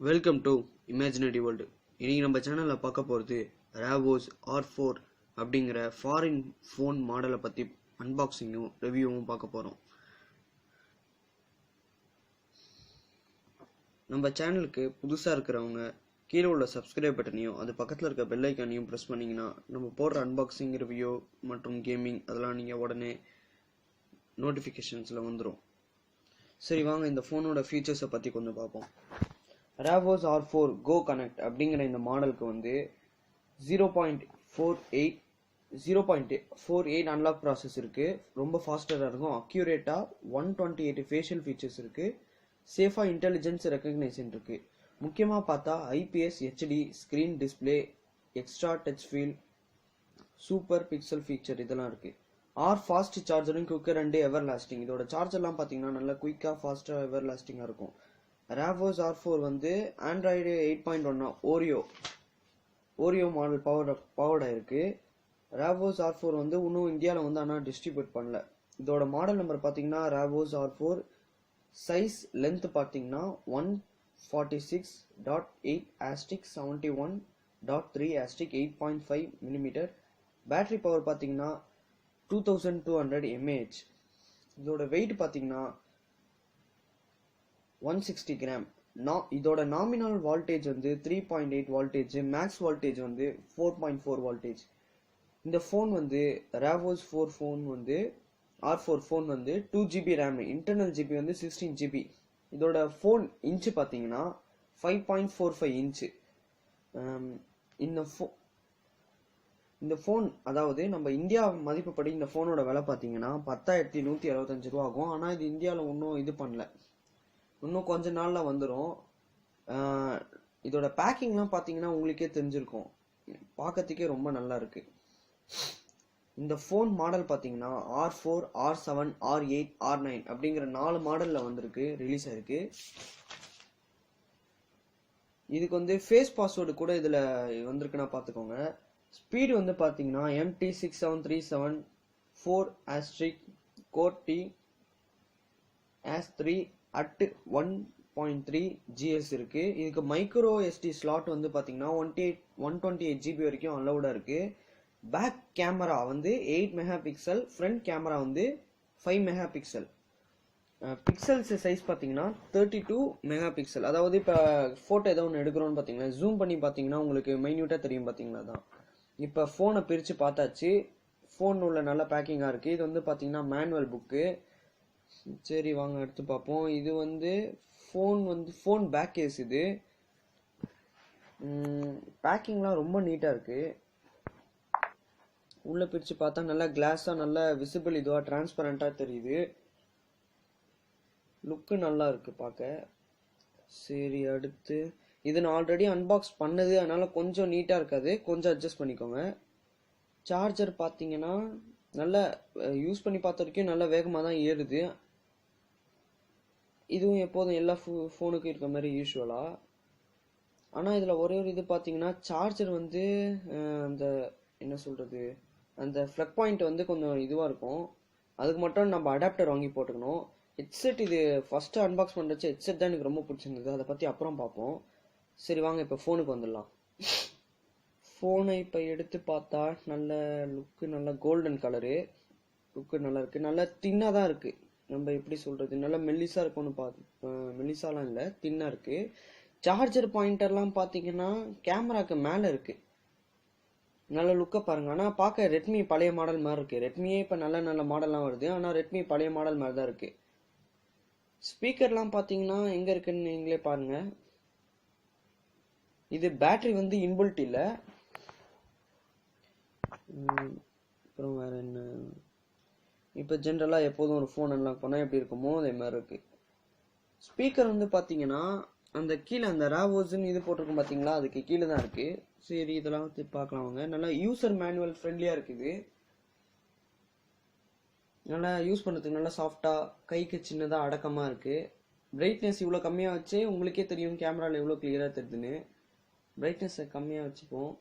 Welcome to imaginary world. இன்றைக்கி நம்ம சேனலில் பார்க்க போகிறது ராவோஸ் R4 அப்படிங்கிற ஃபாரின் ஃபோன் மாடலை பற்றி அன்பாக்சிங்கும் ரிவ்யூவும் பார்க்க போகிறோம். நம்ம சேனலுக்கு புதுசாக இருக்கிறவங்க கீழே உள்ள சப்ஸ்கிரைப் பட்டனையும் அது பக்கத்தில் இருக்க பெல் ஐக்கானையும் ப்ரெஸ் பண்ணிங்கன்னா நம்ம போடுற அன்பாக்சிங் ரிவ்யூ மற்றும் கேமிங் அதெல்லாம் நீங்கள் உடனே நோட்டிஃபிகேஷன்ஸில் வந்துடும். சரி வாங்க இந்த ஃபோனோட ஃபீச்சர்ஸை பற்றி கொஞ்சம் பார்ப்போம். ராவோஸ் R4 Go Connect அப்படிங்கிற இந்த மாடலுக்கு வந்து 0.48 அன்லாக் ப்ராசஸ் இருக்குது. ரொம்ப ஃபாஸ்டராக இருக்கும். அக்யூரேட்டாக 128 ஃபேஷியல் ஃபீச்சர்ஸ் இருக்குது. சேஃபாக இன்டெலிஜென்ஸ் ரெக்கக்னைசேஷன் இருக்குது. முக்கியமாக பார்த்தா IPS HD screen display, extra touch feel, super pixel feature இதெல்லாம் இருக்குது. ஃபாஸ்ட் சார்ஜரும் குவிக்கர் அண்ட் எவர் லாஸ்டிங். இதோட சார்ஜர்லாம் பார்த்தீங்கன்னா நல்லா குயிக்காக ஃபாஸ்ட்டாக எவர் லாஸ்டிங்காக இருக்கும். ராவோஸ் R4 வந்து ஆண்ட்ராய்டு 8.1 ஓரியோ மாடல் பவர்டாக இருக்குது. ராவோஸ் R4 வந்து இன்னும் இந்தியாவில் வந்து ஆனால் டிஸ்ட்ரிபியூட் பண்ணல. இதோட மாடல் நம்பர் பார்த்தீங்கன்னா ராவோஸ் R4. சைஸ் லென்த் பார்த்தீங்கன்னா 146.8*71.3 8.5 mm. பேட்டரி பவர் பார்த்தீங்கன்னா 2200 mAh. இதோட வெயிட் பார்த்தீங்கன்னா 160 கிராம். இதோட நாமினல் வால்டேஜ் வந்து 3.8 வால்டேஜ், மேக்ஸ் வால்டேஜ் வந்து 4.4 வால்டேஜ். இந்த ஃபோன் வந்து ராவோஸ் R4 ஃபோன் வந்து 2GB ரேம், இன்டர்னல் ஜிபி வந்து 16GB. இதோட ஃபோன் இன்ச்சு பார்த்தீங்கன்னா 5.45 இன்ச்சு. இந்த ஃபோன் அதாவது நம்ம இந்தியா மதிப்புப்படி இந்த ஃபோனோட விலை பார்த்தீங்கன்னா 10,165 ரூபா ஆகும். ஆனால் இது இந்தியாவில் இன்னும் இது பண்ணல, இன்னும் கொஞ்ச நாளில் வந்துடும். இதோட பேக்கிங்லாம் பார்த்தீங்கன்னா உங்களுக்கே தெரிஞ்சிருக்கும், பார்க்கறதுக்கே ரொம்ப நல்லா இருக்கு. இந்த ஃபோன் மாடல் பார்த்தீங்கன்னா R4, R7, R8, R9 அப்படிங்கிற 4 மாடலில் வந்திருக்கு, ரிலீஸ் ஆயிருக்கு. இதுக்கு வந்து ஃபேஸ் பாஸ்வேர்டு கூட இதில் வந்திருக்குன்னா பார்த்துக்கோங்க. ஸ்பீடு வந்து பார்த்தீங்கன்னா MT6737 4*Core T*3 at 1.3 GHz இருக்கு. இதுக்கு மைக்ரோ SD ஸ்லாட் வந்து பார்த்தீங்கன்னா 128GB வரைக்கும் அலௌடா இருக்கு. பேக் கேமரா வந்து 8 மெகாபிக்சல், ஃப்ரண்ட் கேமரா வந்து 5 மெகாபிக்சல். பிக்சல்ஸ் சைஸ் பார்த்தீங்கன்னா 32 மெகாபிக்சல். அதாவது இப்போ ஃபோட்டோ ஏதோ ஒன்று எடுக்கிறோன்னு பார்த்தீங்கன்னா ஜூம் பண்ணி பார்த்தீங்கன்னா உங்களுக்கு மைன்யூட்டாக தெரியும் பார்த்தீங்களா தான். இப்போ ஃபோனை பிரித்து பார்த்தாச்சு. ஃபோன் உள்ள நல்ல பேக்கிங்காக இருக்குது. இது வந்து பார்த்தீங்கன்னா மேனுவல் புக்கு. சரி வாங்க எடுத்து பார்ப்போம். இது வந்து ஃபோன் பேக் கேஸ். இது பேக்கிங்லாம் ரொம்ப நீட்டாக இருக்குது. உள்ளே பிரித்து பார்த்தா நல்லா கிளாஸாக நல்லா விசிபிள் இதுவாக டிரான்ஸ்பரண்ட்டாக தெரியுது. லுக்கு நல்லா இருக்குது பார்க்க. சரி அடுத்து இது நான் ஆல்ரெடி அன்பாக்ஸ் பண்ணது, அதனால் கொஞ்சம் நீட்டாக இருக்காது, கொஞ்சம் அட்ஜஸ்ட் பண்ணிக்கோங்க. சார்ஜர் பார்த்தீங்கன்னா நல்லா யூஸ் பண்ணி பார்த்த வரைக்கும் நல்லா வேகமாக தான் ஏறுது. இதுவும் எப்போதும் எல்லா ஃபோனுக்கும் இருக்க மாதிரி யூஸ்வலாக. ஆனால் இதில் ஒரே ஒரு இது பார்த்தீங்கன்னா சார்ஜர் வந்து அந்த என்ன சொல்கிறது, அந்த ஃப்ளக் பாயிண்ட் வந்து கொஞ்சம் இதுவாக இருக்கும். அதுக்கு மட்டும் நம்ம அடாப்டர் வாங்கி போட்டுக்கணும். ஹெட்செட் இது ஃபஸ்ட்டு அன்பாக்ஸ் பண்ணுறச்சு ஹெட்செட் தான் எனக்கு ரொம்ப பிடிச்சிருந்தது. அதை பற்றி அப்புறம் பார்ப்போம். சரி வாங்க இப்போ ஃபோனுக்கு வந்துடலாம். ஃபோனை இப்போ எடுத்து பார்த்தா நல்ல லுக்கு, நல்ல கோல்டன் கலரு லுக்கு நல்லா இருக்குது. நல்லா தின்னாக தான் இருக்குது. நம்ம எப்படி சொல்கிறது, நல்லா மெல்லிஸாக இருக்கும்னு மெல்லிஸாலாம் இல்லை, தின்னாக இருக்குது. சார்ஜர் பாயிண்டர்லாம் பார்த்தீங்கன்னா கேமராக்கு மேலே இருக்குது. நல்ல லுக்கை பாருங்கள். ஆனால் பார்க்க ரெட்மி பழைய மாடல் மாதிரி இருக்குது. ரெட்மியே இப்போ நல்ல மாடல்லாம் வருது, ஆனால் ரெட்மி பழைய மாடல் மாதிரி தான் இருக்குது. ஸ்பீக்கர்லாம் பார்த்தீங்கன்னா எங்கே இருக்குன்னு நீங்களே பாருங்கள். இது பேட்டரி வந்து இன்பில்ட் இல்லை. அப்புறம் வேறு என்ன, இப்போ ஜென்ரலாக எப்போதும் ஒரு ஃபோன் அன்லாக் பண்ணால் எப்படி இருக்குமோ அதே மாதிரி இருக்குது. ஸ்பீக்கர் வந்து பார்த்தீங்கன்னா அந்த கீழே அந்த ராவோஸ்ன்னு இது போட்டிருக்கும் பார்த்தீங்களா, அதுக்கு கீழே தான் இருக்குது. சரி இதெல்லாம் வந்து பார்க்கலாம் வாங்க. நல்லா யூசர் மேனுவல் ஃப்ரெண்ட்லியாக இருக்குது. நல்லா யூஸ் பண்ணுறதுக்கு நல்லா சாஃப்டாக, கைக்கு சின்னதாக அடக்கமாக இருக்குது. பிரைட்னஸ் இவ்வளோ கம்மியாக வச்சு உங்களுக்கே தெரியும் கேமராவில் எவ்வளோ கிளியராக தெரியுதுன்னு. பிரைட்னஸை கம்மியாக வச்சுப்போம்.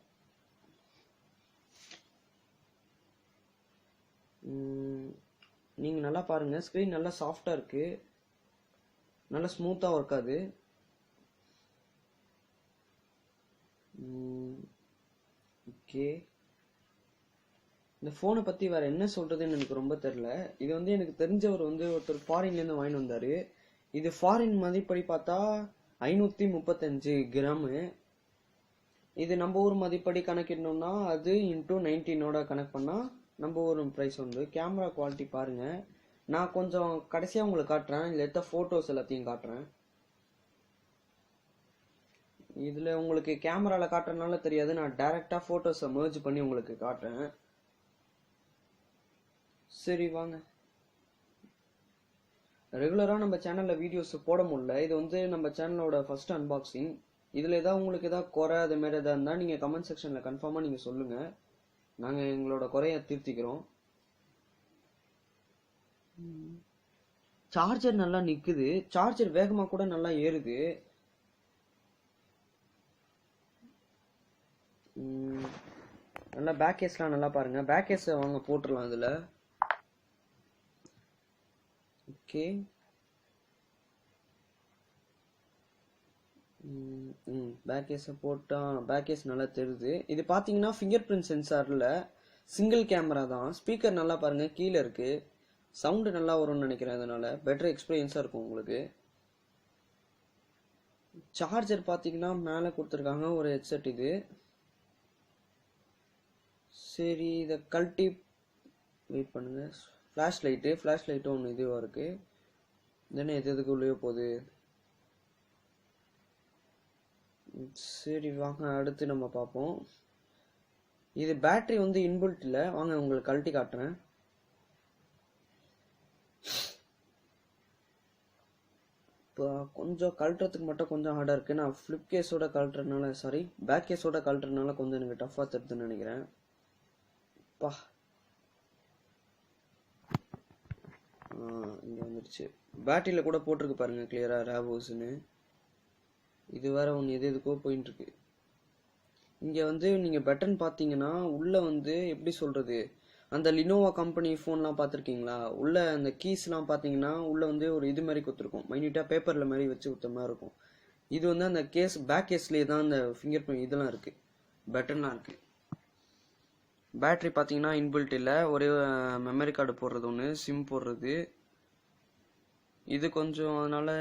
நீங்கள் நல்லா பாருங்கள், ஸ்க்ரீன் நல்லா சாஃப்டாக இருக்குது, நல்லா ஸ்மூத்தாக ஒர்க் ஆகுது. ஓகே, இந்த ஃபோனை பற்றி வேறு என்ன சொல்கிறதுன்னு எனக்கு ரொம்ப தெரில. இது வந்து எனக்கு தெரிஞ்சவர் வந்து ஒருத்தர் ஃபாரின்லேருந்து வாங்கிட்டு வந்தார். இது ஃபாரின் மதிப்படி பார்த்தா 535 கிராமு. இது நம்ம ஊர் மதிப்படி கணக்கிடணும்னா அது இன்டூ 19ஓட கணக்கு பண்ணால் நம்ம ஊர் ப்ரைஸ் வந்து. கேமரா குவாலிட்டி பாருங்கள். நான் கொஞ்சம் கடைசியாக உங்களுக்கு காட்டுறேன். இதில் எடுத்த ஃபோட்டோஸ் எல்லாத்தையும் காட்டுறேன். இதில் உங்களுக்கு கேமராவில் காட்டுறதுனால தெரியாது, நான் டைரெக்டாக ஃபோட்டோஸை மெர்ஜ் பண்ணி உங்களுக்கு காட்டுறேன். சரி வாங்க. ரெகுலராக நம்ம சேனலில் வீடியோஸ் போட முடியல. இது வந்து நம்ம சேனலோட ஃபர்ஸ்ட் அன்பாக்சிங். இதில் ஏதாவது உங்களுக்கு ஏதாவது குறை அது மாதிரி எதாவது இருந்தால் நீங்கள் கமெண்ட் செக்ஷனில் கன்ஃபார்மாக நீங்கள் சொல்லுங்கள். நாங்கள் எங்களோட குறையை திருத்திக்கிறோம். சார்ஜர் நல்லா நிற்குது. சார்ஜர் வேகமாக கூட நல்லா ஏறுது. நல்லா பேக் கேஸ்லாம் நல்லா பாருங்க. பேக் கேஸ் வாங்க போட்டுடலாம் இதில். ஓகே, பேக் கேஸை போட்டால் பேக் கேஸ் நல்லா தெரியுது. இது பார்த்தீங்கன்னா ஃபிங்கர் பிரிண்ட் சென்சாரில் சிங்கிள் கேமரா தான். ஸ்பீக்கர் நல்லா பாருங்கள் கீழே இருக்குது. சவுண்டு நல்லா வரும்னு நினைக்கிறேன். அதனால் பெட்டர் எக்ஸ்பீரியன்ஸாக இருக்கும் உங்களுக்கு. சார்ஜர் பார்த்தீங்கன்னா மேலே கொடுத்துருக்காங்க ஒரு ஹெட்செட். இது சரி, இதை கழட்டி வெயிட் பண்ணுங்க. ஃப்ளாஷ் லைட்டு ஒன்று இதுவாக இருக்குது. தானே எதுக்கு உள்ளே போகுது. சரி வாங்க அடுத்து நம்ம பார்ப்போம். இது பேட்டரி வந்து இன்பில்ட் இல்லை. வாங்க உங்களுக்கு கழட்டி காட்டுறேன். இப்போ கொஞ்சம் கழட்டுறதுக்கு மட்டும் கொஞ்சம் ஹார்டாக இருக்குது. நான் ஃப்ளிப் கேஸோட கழட்டுறதுனால பேக் கேஸோட கழட்டுறதுனால கொஞ்சம் எனக்கு டஃப்பாக தருதுன்னு நினைக்கிறேன். பா இங்கே வந்துடுச்சு. பேட்டரியில் கூட போட்டிருக்கு பாருங்க கிளியராக ரேவோஸ்ன்னு. இது வேற ஒன்று எதுக்கோ போயிட்டு இருக்கு. இங்கே வந்து நீங்கள் பட்டன் பார்த்தீங்கன்னா உள்ளே வந்து எப்படி சொல்கிறது, அந்த லினோவா கம்பெனி ஃபோன்லாம் பார்த்துருக்கீங்களா? உள்ள அந்த கீஸ்லாம் பார்த்தீங்கன்னா உள்ளே வந்து ஒரு இது மாதிரி கொடுத்துருக்கும். மைன்யூட்டாக பேப்பரில் மாதிரி வச்சு கொடுத்த மாதிரி இருக்கும். இது வந்து அந்த கேஸ் பேக் கேஸ்லேயே தான் அந்த ஃபிங்கர் பிரிண்ட் இதெல்லாம் இருக்குது, பட்டன்லாம் இருக்குது. பேட்ரி பார்த்தீங்கன்னா இன்பில்ட் இல்லை. ஒரே மெமரி கார்டு போடுறது ஒன்று, சிம் போடுறது. இது கொஞ்சம் அதனால்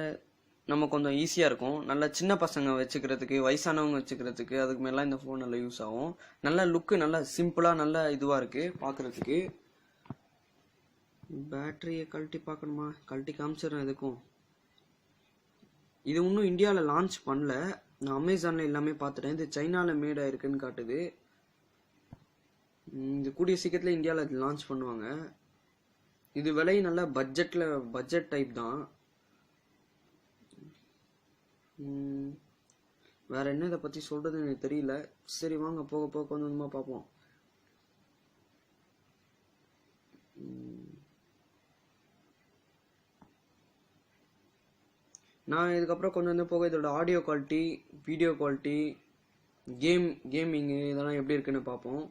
நம்ம கொஞ்சம் ஈஸியாக இருக்கும். நல்லா சின்ன பசங்க வச்சுக்கிறதுக்கு, வயசானவங்க வச்சுக்கிறதுக்கு, அதுக்கு மேலாம் இந்த ஃபோன் நல்லா யூஸ் ஆகும். நல்ல லுக்கு நல்லா சிம்பிளாக நல்லா இதுவாக இருக்குது பார்க்குறதுக்கு. பேட்டரியை கழட்டி பார்க்கணுமா? கழட்டி காமிச்சிடுறேன் எதுக்கும். இது இன்னும் இந்தியாவில் லான்ச் பண்ணல. நான் அமேசானில் எல்லாமே பார்த்துட்டேன். இது சைனாவில் மேட் ஆயிருக்குன்னு காட்டுது. இது கூடிய சீக்கிரத்தில் இந்தியாவில் லான்ச் பண்ணுவாங்க. இது விலை நல்லா பட்ஜெட் டைப் தான். வேற என்ன இதை பற்றி சொல்றது எனக்கு தெரியல. சரி வாங்க போக போக கொஞ்சம் கொஞ்சமாக பார்ப்போம். நான் இதுக்கப்புறம் கொஞ்சம் வந்து போக இதோட ஆடியோ குவாலிட்டி, வீடியோ குவாலிட்டி, கேமிங்கு இதெல்லாம் எப்படி இருக்குன்னு பார்ப்போம்.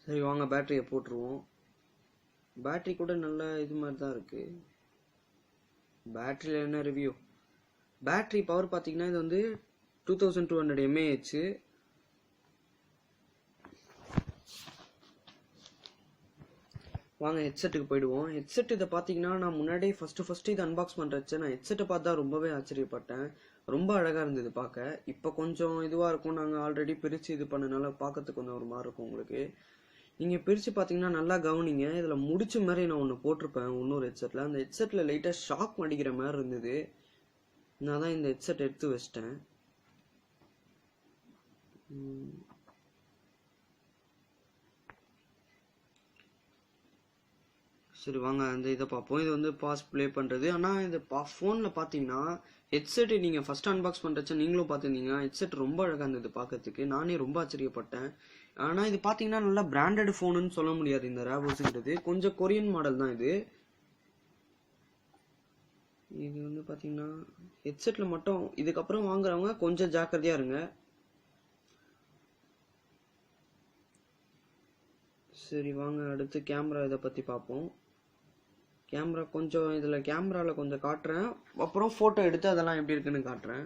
சரி வாங்க பேட்டரியை போட்டுருவோம். பேட்டரி கூட நல்ல இது மாதிரி தான் இருக்கு. பேட்டரியில் என்ன ரிவ்யூ? பேட்டரி பவர் பார்த்தீங்கன்னா இது வந்து 2200 mAh. வாங்க ஹெட்செட்டுக்கு போயிடுவோம். ஹெட்செட் இதை பார்த்தீங்கன்னா நான் முன்னாடி ஃபர்ஸ்ட் இது அன்பாக்ஸ் பண்ணுறச்சு நான் ஹெட்செட்டை பார்த்தா ரொம்பவே ஆச்சரியப்பட்டேன். ரொம்ப அழகாக இருந்தது பார்க்க. இப்போ கொஞ்சம் இதுவாக இருக்கும். நாங்கள் ஆல்ரெடி பிரித்து இது பண்ணனால பார்க்கறதுக்கு கொஞ்சம் ஒரு மாதிரி இருக்கும் உங்களுக்கு. நீங்கள் பிரித்து பார்த்தீங்கன்னா நல்லா கவனிங்க. இதில் முடிச்ச மாதிரி நான் ஒன்று போட்டிருப்பேன் இன்னொரு ஹெட்செட்டில். அந்த ஹெட்செட்டில் லைட்டாக ஷாக் அடிக்கிற மாதிரி இருந்தது. நான் தான் இந்த ஹெட்செட் எடுத்து வச்சிட்டேன். சரி வாங்க அந்த இதை பார்ப்போம். இது வந்து பாஸ் ப்ளே பண்ணுறது. ஆனால் இந்த ஃபோனில் பார்த்தீங்கன்னா ஹெட்செட்டு நீங்கள் ஃபஸ்ட் அன்பாக்ஸ் பண்ணுறச்ச நீங்களும் பார்த்துருந்தீங்க. ஹெட்செட் ரொம்ப அழகாக இருந்தது பார்க்கறதுக்கு. நானே ரொம்ப ஆச்சரியப்பட்டேன். ஆனால் இது பார்த்தீங்கன்னா நல்லா பிராண்டட் ஃபோனுன்னு சொல்ல முடியாது. இந்த ரேவோஸுங்கிறது கொஞ்சம் கொரியன் மாடல் தான் இது. இது வந்து பார்த்தீங்கன்னா ஹெட்செட்டில் மட்டும் இதுக்கப்புறம் வாங்குறவங்க கொஞ்சம் ஜாக்கிரதையாக இருங்க. சரி வாங்க அடுத்து கேமரா இதை பற்றி பார்ப்போம். கேமரா கொஞ்சம் இதில் கேமராவில் கொஞ்சம் காட்டுறேன். அப்புறம் ஃபோட்டோ எடுத்து அதெல்லாம் எப்படி இருக்குன்னு காட்டுறேன்.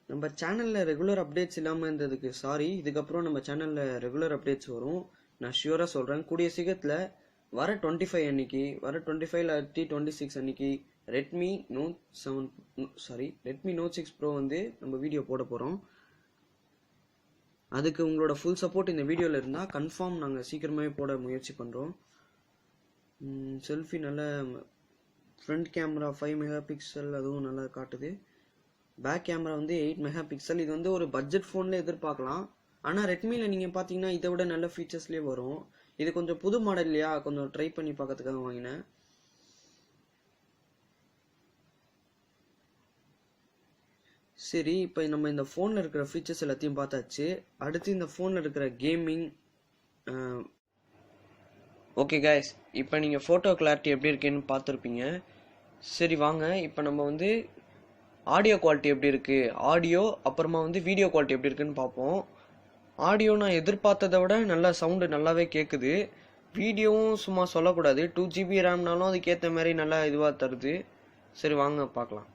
நம்ம சேனலில் ரெகுலர் அப்டேட்ஸ் இல்லாமல் இருந்ததுக்கு சாரி. இதுக்கப்புறம் நம்ம சேனலில் ரெகுலர் அப்டேட்ஸ் வரும், நான் ஷியூராக சொல்கிறேன். கூடிய சீக்கிரத்தில் வர 25 அன்னைக்கு, வர 25 இல்லாட்டி 26 அன்னைக்கு ரெட்மி நோட் 6 ப்ரோ வந்து நம்ம வீடியோ போட போகிறோம். அதுக்கு உங்களோட ஃபுல் சப்போர்ட் இந்த வீடியோவில் இருந்தால் கன்ஃபார்ம் நாங்கள் சீக்கிரமாகவே போட முயற்சி பண்ணுறோம். செல்ஃபி நல்ல ஃப்ரண்ட் கேமரா 5 மெகா பிக்சல், அதுவும் நல்லா காட்டுது. பேக் கேமரா வந்து 8 மெகா பிக்சல். இது வந்து ஒரு பட்ஜெட் ஃபோனில் எதிர்பார்க்கலாம். ஆனால் ரெட்மியில் நீங்கள் பார்த்தீங்கன்னா இதை விட நல்ல ஃபீச்சர்ஸ்லேயே வரும். இது கொஞ்சம் புது மாடல் இல்லையா, கொஞ்சம் ட்ரை பண்ணி பார்க்கறதுக்காக வாங்கினேன். சரி, இப்போ நம்ம இந்த ஃபோனில் இருக்கிற ஃபீச்சர்ஸ் எல்லாத்தையும் பார்த்தாச்சு. அடுத்து இந்த ஃபோனில் இருக்கிற கேமிங். ஓகே கைஸ், இப்போ நீங்கள் ஃபோட்டோ கிளாரிட்டி எப்படி இருக்குன்னு பார்த்துருப்பீங்க. சரி வாங்க, இப்போ நம்ம வந்து ஆடியோ குவாலிட்டி எப்படி இருக்குது, ஆடியோ அப்புறமா வந்து வீடியோ குவாலிட்டி எப்படி இருக்குன்னு பார்ப்போம். ஆடியோ நான் எதிர்பார்த்ததை விட நல்லா சவுண்டு நல்லாவே கேட்குது. வீடியோவும் சும்மா சொல்லக்கூடாது, 2GB ரேம்னாலும் அதுக்கேற்ற மாதிரி நல்லா இதுவாக தருது. சரி வாங்க பார்க்கலாம்.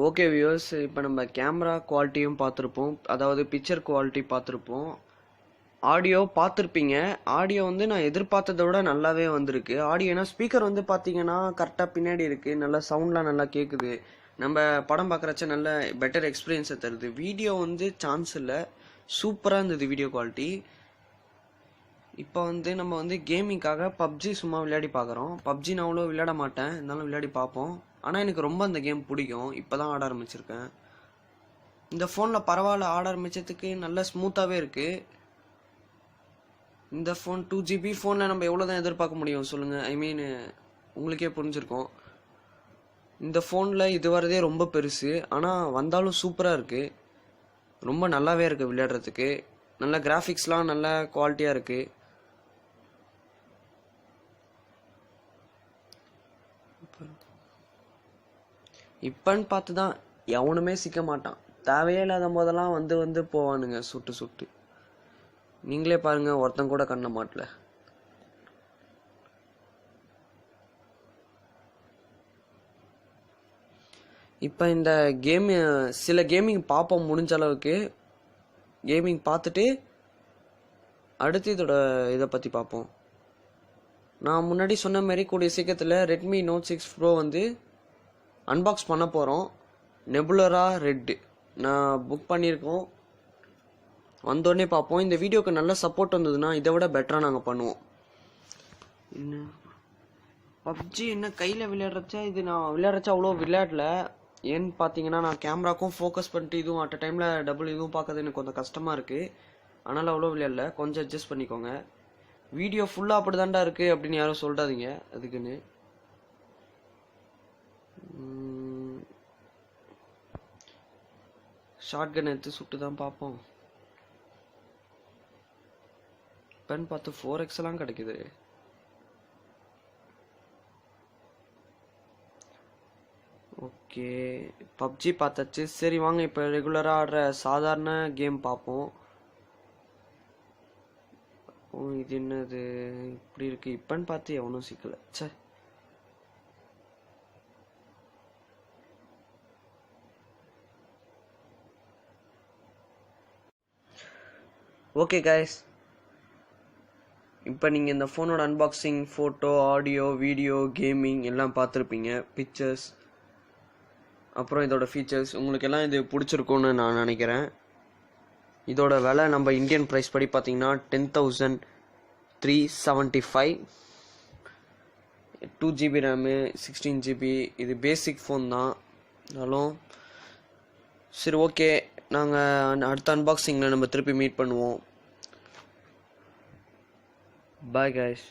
ஓகே வியூவர்ஸ், இப்போ நம்ம கேமரா குவாலிட்டியும் பார்த்துருப்போம், அதாவது பிக்சர் குவாலிட்டி பார்த்துருப்போம். ஆடியோ பார்த்துருப்பீங்க. ஆடியோ வந்து நான் எதிர்பார்த்ததை விட நல்லாவே வந்திருக்கு. ஆடியோனா ஸ்பீக்கர் வந்து பார்த்தீங்கன்னா கரெக்டாக பின்னாடி இருக்குது, நல்லா சவுண்ட்லாம் நல்லா கேட்குது. நம்ம படம் பார்க்குறச்ச நல்ல பெட்டர் எக்ஸ்பீரியன்ஸை தருது. வீடியோ வந்து சான்ஸ் இல்லை, சூப்பராக இருந்தது வீடியோ குவாலிட்டி. இப்போ வந்து நம்ம வந்து கேமிங்காக பப்ஜி சும்மா விளையாடி பார்க்குறோம். பப்ஜி நான் அவ்வளோ விளையாட மாட்டேன், இருந்தாலும் விளையாடி பார்ப்போம். ஆனால் எனக்கு ரொம்ப அந்த கேம் பிடிக்கும், இப்போ தான் ஆட ஆரம்பிச்சிருக்கேன். இந்த ஃபோனில் பரவாயில்ல, ஆட ஆரம்பித்ததுக்கு நல்ல ஸ்மூத்தாகவே இருக்குது. இந்த ஃபோன் 2GB ஃபோனில் நம்ம எவ்வளோ தான் எதிர்பார்க்க முடியும் சொல்லுங்கள். ஐ மீன் உங்களுக்கே புரிஞ்சிருக்கும். இந்த ஃபோனில் இது வரதே ரொம்ப பெருசு, ஆனால் வந்தாலும் சூப்பராக இருக்குது, ரொம்ப நல்லாவே இருக்குது விளையாடுறதுக்கு. நல்ல கிராஃபிக்ஸ்லாம் நல்ல குவாலிட்டியாக இருக்குது. இப்பன்னு பார்த்து தான் எவனுமே சிக்க மாட்டான். தேவையே இல்லாத போதெல்லாம் வந்து வந்து போவானுங்க சுட்டு சுட்டு. நீங்களே பாருங்க, ஒருத்தன் கூட கண்ண மாட்டல. இப்போ இந்த கேம் சில கேமிங் பார்ப்போம், முடிஞ்ச அளவுக்கு கேமிங் பார்த்துட்டு அடுத்து இதோட இதை பற்றி பார்ப்போம். நான் முன்னாடி சொன்ன மாதிரி கூடிய சீக்கிரத்தில் ரெட்மி நோட் 6 ப்ரோ வந்து அன்பாக்ஸ் பண்ண போகிறோம். நெபுலரா ரெட் நான் புக் பண்ணியிருக்கோம். வந்தோடனே பார்ப்போம். இந்த வீடியோக்கு நல்ல சப்போர்ட் வந்ததுன்னா இதை விட பெட்டராக நாங்கள் பண்ணுவோம். என்ன பப்ஜி என்ன கையில் விளையாடுறச்சா, இது நான் விளையாடுறச்சா அவ்வளோ விளையாடல. ஏன்னு பார்த்தீங்கன்னா நான் கேமராக்கும் ஃபோக்கஸ் பண்ணிட்டு இதுவும் அட் அ டைமில் டபுள் இதுவும் பார்க்கறது எனக்கு கொஞ்சம் கஷ்டமாக இருக்குது. அதனால் அவ்வளோ விளையாடல, கொஞ்சம் அட்ஜஸ்ட் பண்ணிக்கோங்க. வீடியோ ஃபுல்லாக அப்படி தாண்டா இருக்குது அப்படின்னு யாரும் சொல்லிடாதீங்க அதுக்குன்னு. ஷார்ட் கன் எடுத்து சுட்டு தான் பார்ப்போம். பென் பார்த்து 4x எல்லாம் கிடைக்குது. ஓகே, பப்ஜி பார்த்தாச்சு. சரி வாங்க இப்போ ரெகுலராக ஆடுற சாதாரண கேம் பார்ப்போம். இது என்னது இப்படி இருக்கு? இப்பன்னு பார்த்து எவனும் சிக்கல. சே, ஓகே கைஸ், இப்போ நீங்கள் இந்த ஃபோனோட unboxing, photo, audio, video, gaming எல்லாம் பார்த்துருப்பீங்க. பிக்சர்ஸ், அப்புறம் இதோட ஃபீச்சர்ஸ் உங்களுக்கு எல்லாம் இது பிடிச்சிருக்கும்னு நான் நினைக்கிறேன். இதோட விலை நம்ம இந்தியன் ப்ரைஸ் படி பார்த்தீங்கன்னா 10,375. 2GB RAM, 16GB. இது பேசிக் ஃபோன் தான் இருந்தாலும். சரி ஓகே, நாங்கள் அடுத்த அன்பாக்சிங்கில் நம்ம திருப்பி மீட் பண்ணுவோம். Bye guys.